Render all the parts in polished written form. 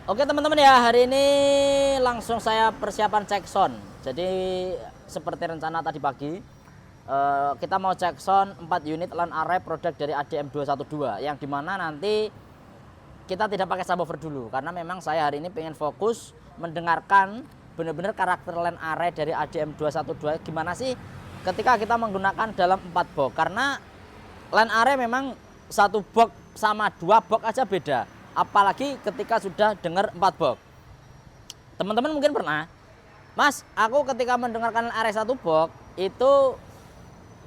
Oke teman-teman ya, hari ini langsung saya persiapan cek sound. Jadi seperti rencana tadi pagi, kita mau cek sound 4 unit LAN array produk dari ADM 212, yang dimana nanti kita tidak pakai subwoofer dulu, karena memang saya hari ini pengen fokus mendengarkan benar-benar karakter LAN array dari ADM 212 gimana sih ketika kita menggunakan dalam 4 box. Karena LAN array memang satu box sama 2 box aja beda, apalagi ketika sudah dengar 4 box. Teman-teman mungkin pernah, Mas, aku ketika mendengarkan LAN array 1 box itu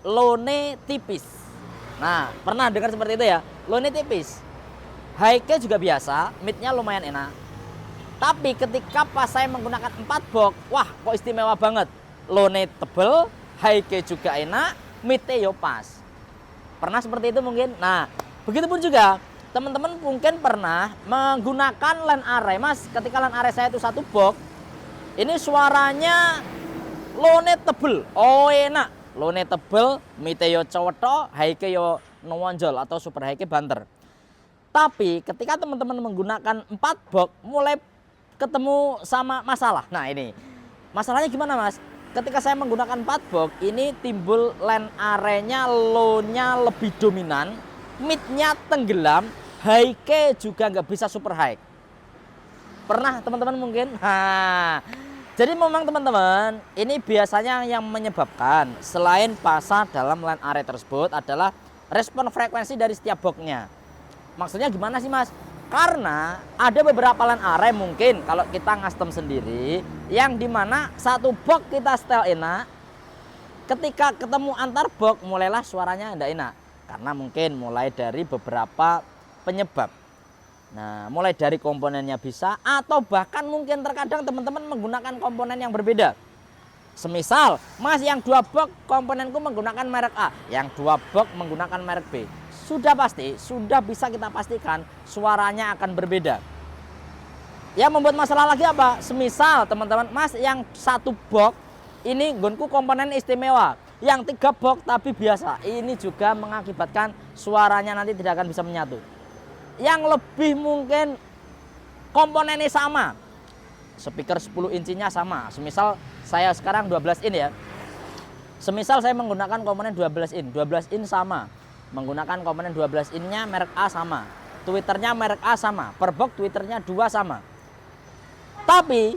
low-nya tipis. Nah, pernah dengar seperti itu ya, low-nya tipis. High-nya juga biasa, mid-nya lumayan enak. Tapi ketika pas saya menggunakan 4 box, wah kok istimewa banget. Low-nya tebel, high-nya juga enak, mid-nya yo pas. Pernah seperti itu mungkin? Nah, begitupun juga teman-teman mungkin pernah menggunakan LAN array. Mas, ketika LAN array saya itu 1 box, ini suaranya low-nya tebel, oh enak. Low-nya tebel, mid-nya yo cowok, high-nya yo nonjol atau super high-nya banter. Tapi ketika teman-teman menggunakan 4 box, mulai ketemu sama masalah. Nah ini, masalahnya gimana Mas? Ketika saya menggunakan 4 box, ini timbul LAN array-nya low-nya lebih dominan, mid-nya tenggelam, high-nya juga nggak bisa super high. Pernah teman-teman mungkin? Nah, jadi memang teman-teman, ini biasanya yang menyebabkan selain fasa dalam LAN array tersebut adalah respon frekuensi dari setiap box-nya. Maksudnya gimana sih Mas? Karena ada beberapa LAN array mungkin kalau kita custom sendiri, yang dimana satu box kita setel enak, ketika ketemu antar box mulailah suaranya tidak enak. Karena mungkin mulai dari beberapa penyebab. Nah, mulai dari komponennya bisa, atau bahkan mungkin terkadang teman-teman menggunakan komponen yang berbeda. Semisal, Mas yang 2 box komponenku menggunakan merek A, yang 2 box menggunakan merek B. Sudah pasti, sudah bisa kita pastikan suaranya akan berbeda. Yang membuat masalah lagi apa? Semisal teman-teman, Mas yang 1 box ini gonku komponen istimewa, yang 3 box tapi biasa. Ini juga mengakibatkan suaranya nanti tidak akan bisa menyatu. Yang lebih mungkin komponennya sama, speaker 10 inchinya sama. Semisal saya sekarang 12 in ya. Semisal saya menggunakan komponen 12 in sama. Menggunakan komponen 12 in-nya merek A sama, tweeternya merek A sama, per box tweeternya 2 sama. Tapi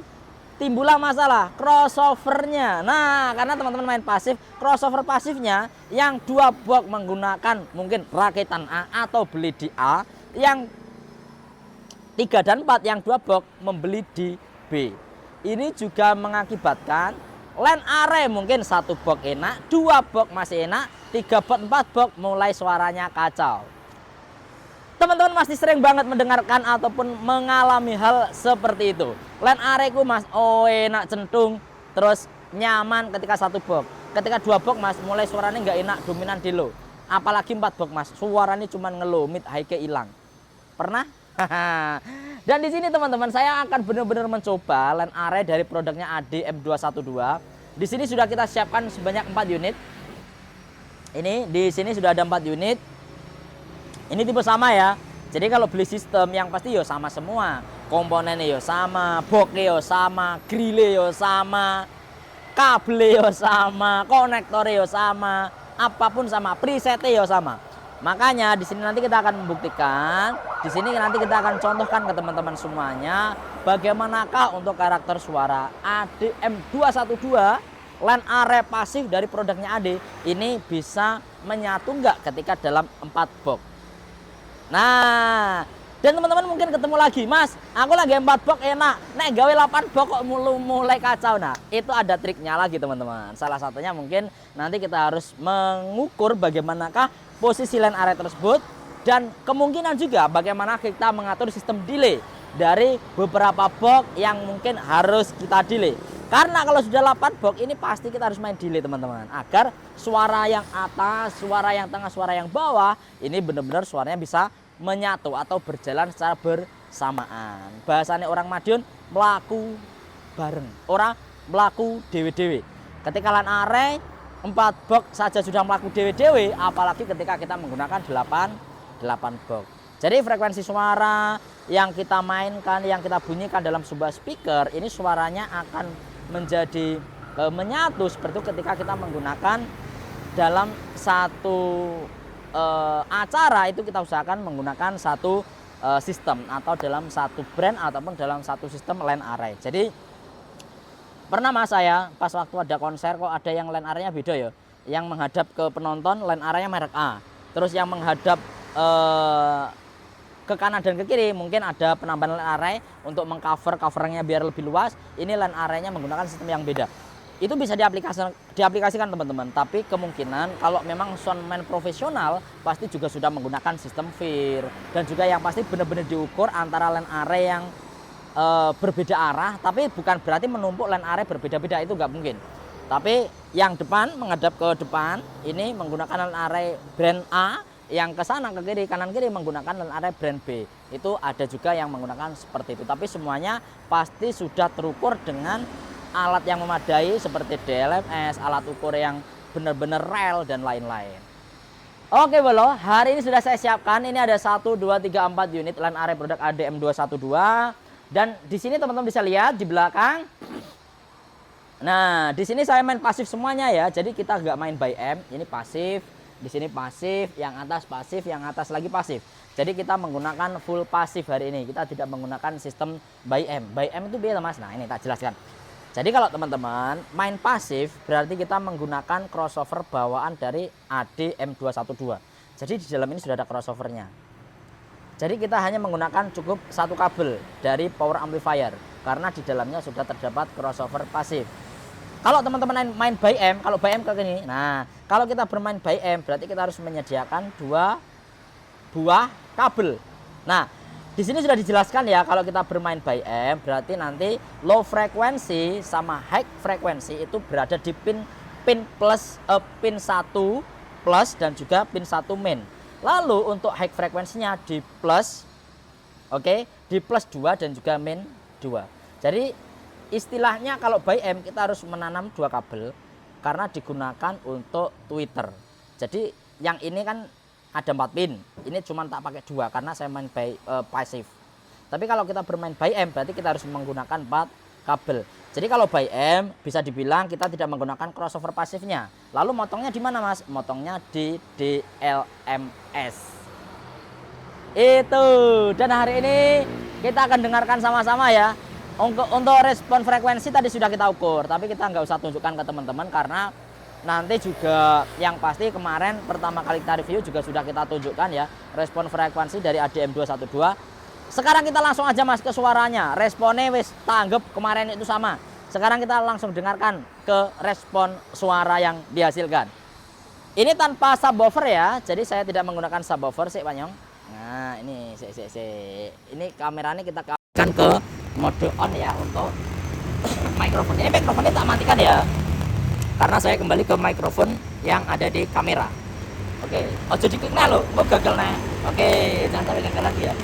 timbullah masalah crossovernya. Nah, karena teman-teman main pasif, crossover pasifnya yang 2 box menggunakan mungkin rakitan A atau beli di A, yang 3 dan 4 yang 2 box membeli di B. Ini juga mengakibatkan LAN array mungkin 1 box enak, 2 box masih enak, 3 box 4 box mulai suaranya kacau. Teman-teman masih sering banget mendengarkan ataupun mengalami hal seperti itu. LAN array ku Mas, oh enak centung, terus nyaman ketika 1 box. Ketika 2 box Mas, mulai suaranya nggak enak, dominan di low. Apalagi 4 box Mas, suaranya cuma ngelow, mid high-nya hilang. Pernah? Dan di sini teman-teman, saya akan benar-benar mencoba LAN array dari produknya ADM 212. Di sini sudah kita siapkan sebanyak 4 unit. Ini di sini sudah ada 4 unit. Ini tipe sama ya. Jadi kalau beli sistem yang pasti yo sama semua. Komponennya yo sama, boxnya yo sama, grille yo sama, kabel yo sama, konektor yo sama, apapun sama, presetnya yo sama. Makanya di sini nanti kita akan membuktikan, di sini nanti kita akan contohkan ke teman-teman semuanya bagaimanakah untuk karakter suara ADM 212 LAN array pasif dari produknya AD ini bisa menyatu nggak ketika dalam 4 box. Nah, dan teman-teman mungkin ketemu lagi, Mas, aku lagi 4 box enak, nek gawe 8 box kok mulai kacau. Nah, itu ada triknya lagi teman-teman. Salah satunya mungkin nanti kita harus mengukur bagaimanakah posisi LAN array tersebut, dan kemungkinan juga bagaimana kita mengatur sistem delay dari beberapa box yang mungkin harus kita delay. Karena kalau sudah 8 box ini pasti kita harus main delay teman-teman, agar suara yang atas, suara yang tengah, suara yang bawah ini benar-benar suaranya bisa menyatu atau berjalan secara bersamaan. Bahasanya orang Madiun, melaku bareng, orang melaku dewe-dewe. Ketika LAN array 4 box saja sudah melaku dewe-dewe, apalagi ketika kita menggunakan 8 box. Jadi frekuensi suara yang kita mainkan, yang kita bunyikan dalam sebuah speaker, ini suaranya akan menjadi menyatu seperti itu ketika kita menggunakan dalam satu acara itu kita usahakan menggunakan satu sistem atau dalam satu brand ataupun dalam satu sistem line array. Jadi pernah mas saya pas waktu ada konser kok ada yang line array-nya beda ya. Yang menghadap ke penonton line array-nya merek A. Terus yang menghadap ke kanan dan ke kiri mungkin ada penambahan line array untuk covernya biar lebih luas. Ini line array-nya menggunakan sistem yang beda. Itu bisa diaplikasikan teman-teman. Tapi kemungkinan kalau memang soundman profesional pasti juga sudah menggunakan sistem FIR dan juga yang pasti benar-benar diukur antara line array yang berbeda arah, tapi bukan berarti menumpuk line array berbeda-beda, itu nggak mungkin. Tapi yang depan menghadap ke depan ini menggunakan line array brand A, yang ke sana ke kiri kanan kiri menggunakan line array brand B. Itu ada juga yang menggunakan seperti itu. Tapi semuanya pasti sudah terukur dengan alat yang memadai seperti DLMS, alat ukur yang benar-benar real dan lain-lain. Oke bolo, hari ini sudah saya siapkan. Ini ada 1, 2, 3, 4 unit line array produk ADM212. Dan di sini teman-teman bisa lihat di belakang. Nah, di sini saya main pasif semuanya ya. Jadi kita nggak main by M. Ini pasif, di sini pasif, yang atas pasif, yang atas lagi pasif. Jadi kita menggunakan full pasif hari ini. Kita tidak menggunakan sistem by M. By M itu biasa mas. Nah, ini tak jelaskan. Jadi kalau teman-teman main pasif berarti kita menggunakan crossover bawaan dari ADM212. Jadi di dalam ini sudah ada crossovernya. Jadi kita hanya menggunakan cukup satu kabel dari power amplifier karena di dalamnya sudah terdapat crossover pasif. Kalau teman-teman main by M, kalau by M ke sini. Nah, kalau kita bermain by M berarti kita harus menyediakan 2 buah kabel. Nah, di sini sudah dijelaskan ya, kalau kita bermain by M berarti nanti low frekuensi sama high frekuensi itu berada di pin plus pin 1 plus dan juga pin 1 main. Lalu untuk high frekuensinya di plus, oke, di plus 2 dan juga min 2. Jadi istilahnya kalau by M kita harus menanam 2 kabel karena digunakan untuk tweeter. Jadi yang ini kan ada 4 pin, ini cuma tak pakai 2 karena saya main by pasif. Tapi kalau kita bermain by M berarti kita harus menggunakan 4 kabel. Jadi kalau by M bisa dibilang kita tidak menggunakan crossover pasifnya. Lalu motongnya di mana mas? Motongnya di DLMS. Itu. Dan hari ini kita akan dengarkan sama-sama ya. Untuk respon frekuensi tadi sudah kita ukur, tapi kita nggak usah tunjukkan ke teman-teman karena nanti juga yang pasti kemarin pertama kali kita review juga sudah kita tunjukkan ya respon frekuensi dari ADM212. Sekarang kita langsung aja mas ke suaranya. Responnya wis tanggap kemarin itu sama. Sekarang kita langsung dengarkan ke respon suara yang dihasilkan. Ini tanpa subwoofer ya. Jadi saya tidak menggunakan subwoofer sih Pak Nyong. Nah ini ini kameranya kita alihkan ke mode on ya untuk mikrofon. Ini mikrofonnya tak matikan ya. Karena saya kembali ke mikrofon yang ada di kamera. Oke, ojo dikliknya loh, mau gagal nih. Oke, jangan sampai gagal lagi ya.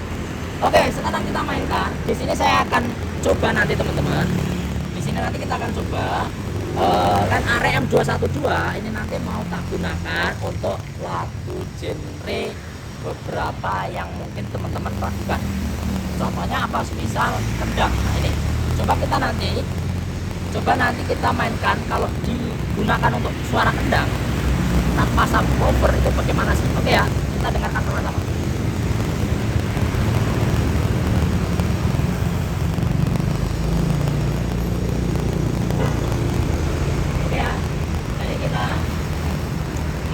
Oke, sekarang kita mainkan. Di sini saya akan coba nanti teman-teman. Di sini nanti kita akan coba line array M212 ini nanti mau tak gunakan untuk lagu genre beberapa yang mungkin teman-teman ragukan. Contohnya apa? Misal kendang. Nah, ini coba nanti kita mainkan kalau digunakan untuk suara kendang tanpa subwoofer itu bagaimana sih? Oke ya, kita dengarkan sama-sama.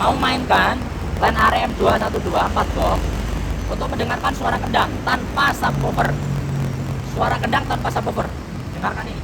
Mau mainkan line array M212 4 box untuk mendengarkan suara kendang tanpa subwoofer. Suara kendang tanpa subwoofer. Dengarkan ini.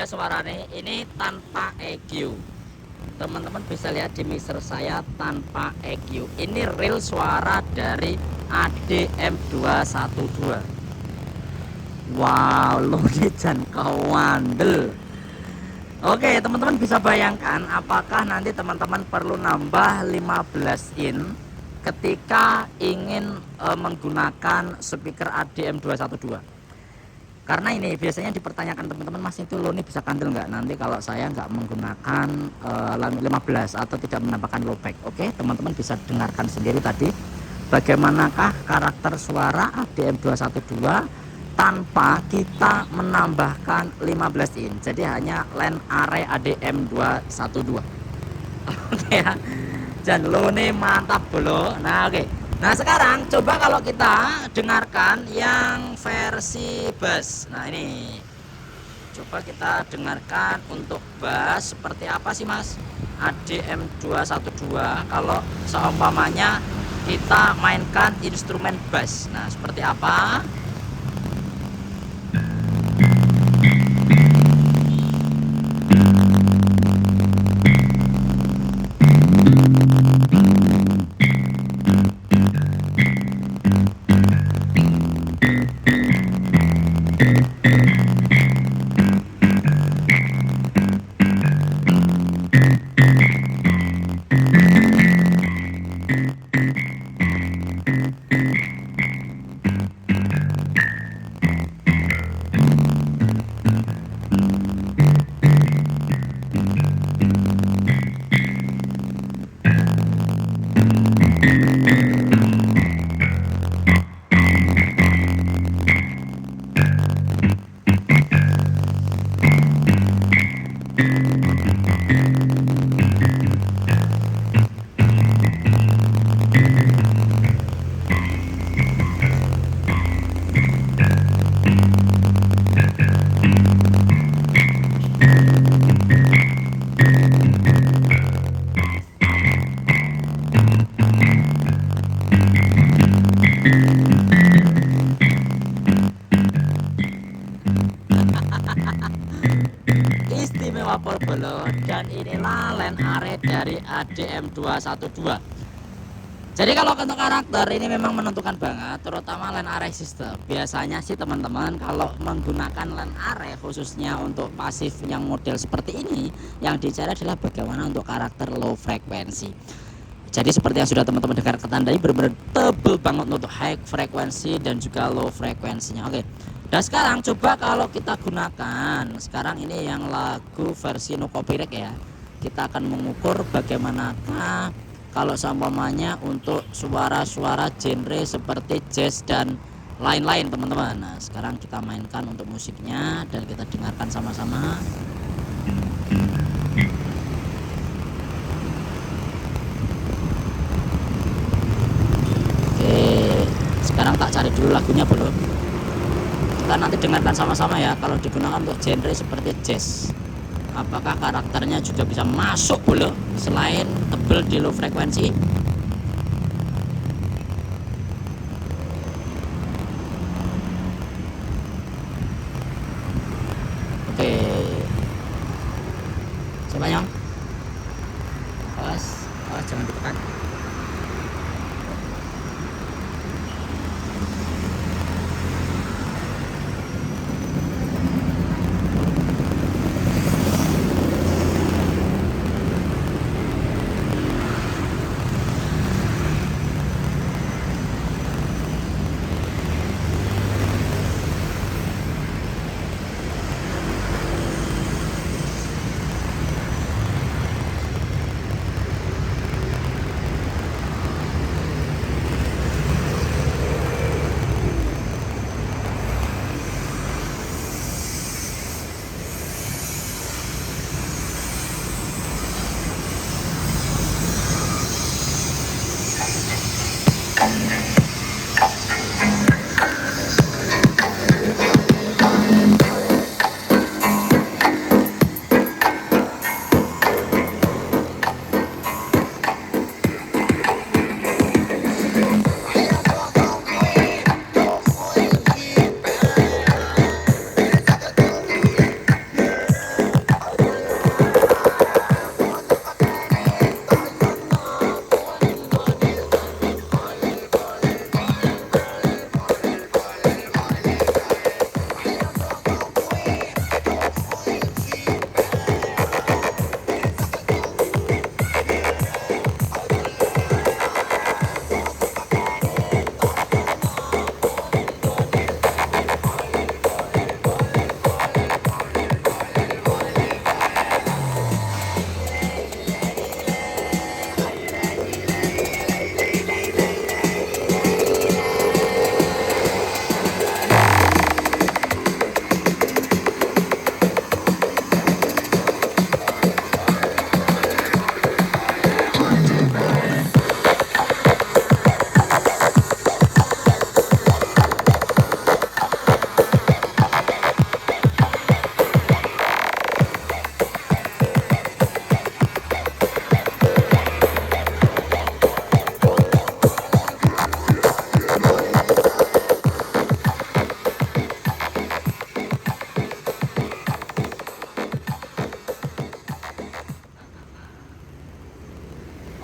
ya suaranya. Ini tanpa EQ. Teman-teman bisa lihat di mixer saya tanpa EQ. Ini real suara dari ADM212. Wow, lo jan kawandel. Oke, teman-teman bisa bayangkan apakah nanti teman-teman perlu nambah 15 in ketika ingin menggunakan speaker ADM212. Karena ini biasanya dipertanyakan teman-teman, Mas itu lo nih bisa kandel nggak nanti kalau saya nggak menggunakan 15 atau tidak menambahkan low back. Oke, teman-teman bisa dengarkan sendiri tadi bagaimanakah karakter suara ADM212 tanpa kita menambahkan 15 in. Jadi hanya line array ADM212. Oke ya. Dan lo nih mantap bro. Nah oke. Nah sekarang coba kalau kita dengarkan yang versi bass. Nah ini coba kita dengarkan untuk bass seperti apa sih Mas ADM212 kalau seumpamanya kita mainkan instrumen bass. Nah seperti apa? Istimewa Porbolo, dan inilah line array dari ADM212. Jadi kalau untuk karakter ini memang menentukan banget, terutama line array system. Biasanya sih teman-teman kalau menggunakan line array khususnya untuk pasif yang model seperti ini, yang dicari adalah bagaimana untuk karakter low frekuensi. Jadi seperti yang sudah teman-teman dengar ketandai benar-benar tebel banget untuk high frekuensi dan juga low frekuensinya. Oke. Dan sekarang coba kalau kita gunakan sekarang ini yang lagu versi no copyright ya. Kita akan mengukur bagaimanakah kalau seumpamanya untuk suara-suara genre seperti jazz dan lain-lain teman-teman. Nah sekarang kita mainkan untuk musiknya dan kita dengarkan sama-sama. Oke, sekarang tak cari dulu lagunya belum. Kita nanti dengarkan sama-sama ya kalau digunakan untuk genre seperti jazz. Apakah karakternya juga bisa masuk belum selain tebel di low frekuensi? Oke, coba nyong. Awas, awas jangan ditekan.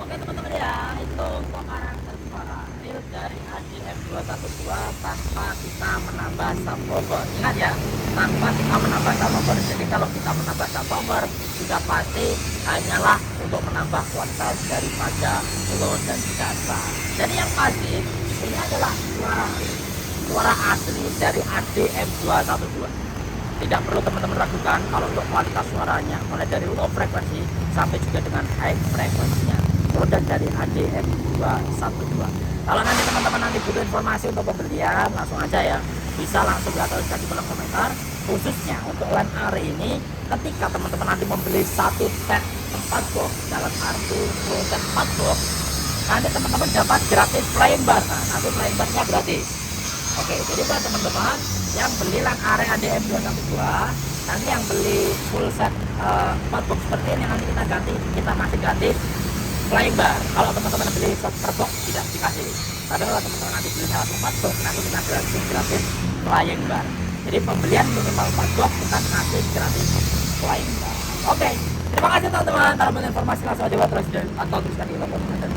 Oke teman-teman ya, itu untuk karakter suara real dari ADM 212 tanpa kita menambah subwoofer. Ingat ya, tanpa kita menambah subwoofer. Jadi kalau kita menambah subwoofer, sudah pasti hanyalah untuk menambah kualitas daripada low dan data. Jadi yang pasti ini adalah suara asli dari ADM 212. Tidak perlu teman-teman ragukan kalau untuk kualitas suaranya, mulai dari low frekuensi sampai juga dengan high frekuensinya, produk dari ADM 212. Kalau nanti teman-teman nanti butuh informasi untuk pembelian, langsung aja ya, bisa langsung lihat di kolom komentar. Khususnya untuk LAN Are ini, ketika teman-teman nanti membeli satu set 4 box, dalam arti full set 4 box, nanti teman-teman dapat gratis flying bar. Nah, nanti flying barnya gratis. Oke, jadi buat teman-teman yang beli LAN Are ADM 212, nanti yang beli full set 4 box seperti ini, nanti kita ganti, kita masih gratis flying bar. Kalau teman-teman beli set per box tidak dikasih, tapi kalau teman-teman nanti beli 4 box, nanti kita gratis flying bar. Jadi pembelian minimal 4 box kita kasih gratis flying bar. Oke, terima kasih teman-teman. Kalau informasi langsung aja buat presiden atau tuliskan di kolom komentar.